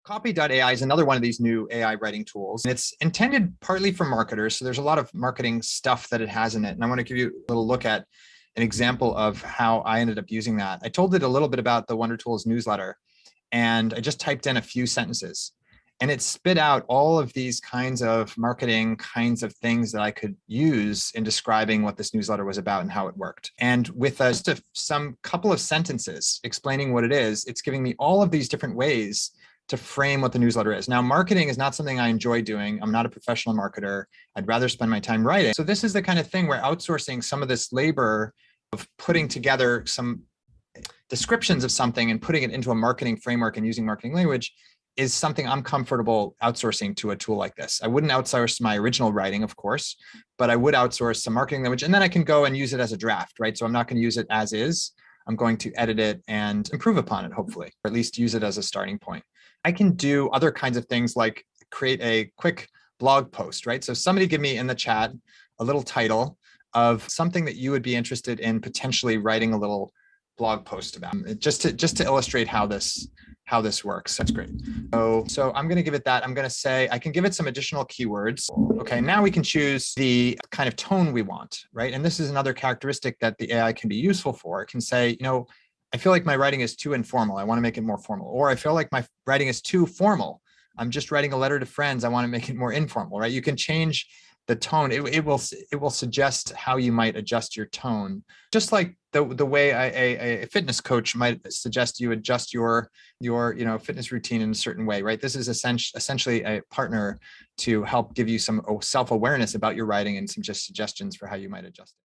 Copy.ai is another one of these new AI writing tools. And it's intended partly for marketers. So there's a lot of marketing stuff that it has in it. And I want to give you a little look at an example of how I ended up using that. I told it a little bit about the Wonder Tools newsletter, and I just typed in a few sentences. And it spit out all of these kinds of marketing kinds of things that I could use in describing what this newsletter was about and how it worked. And with just some couple of sentences explaining what it is, it's giving me all of these different ways to frame what the newsletter is. Now, marketing is not something I enjoy doing. I'm not a professional marketer. I'd rather spend my time writing. So this is the kind of thing where outsourcing some of this labor of putting together some descriptions of something and putting it into a marketing framework and using marketing language is something I'm comfortable outsourcing to a tool like this. I wouldn't outsource my original writing, of course, but I would outsource some marketing language, and then I can go and use it as a draft, right? So I'm not going to use it as is. I'm going to edit it and improve upon it, hopefully, or at least use it as a starting point. I can do other kinds of things like create a quick blog post, right? So somebody give me in the chat a little title of something that you would be interested in potentially writing a little blog post about, just to illustrate how this works. That's great. So I'm going to give it that. I'm going to say I can give it some additional keywords. Okay, now we can choose the kind of tone we want, right? And this is another characteristic that the AI can be useful for. It can say, I feel like my writing is too informal. I want to make it more formal. Or I feel like my writing is too formal. I'm just writing a letter to friends. I want to make it more informal, right? You can change the tone. It will suggest how you might adjust your tone, just like the way a fitness coach might suggest you adjust your fitness routine in a certain way, right? This is essentially a partner to help give you some self-awareness about your writing and some just suggestions for how you might adjust it.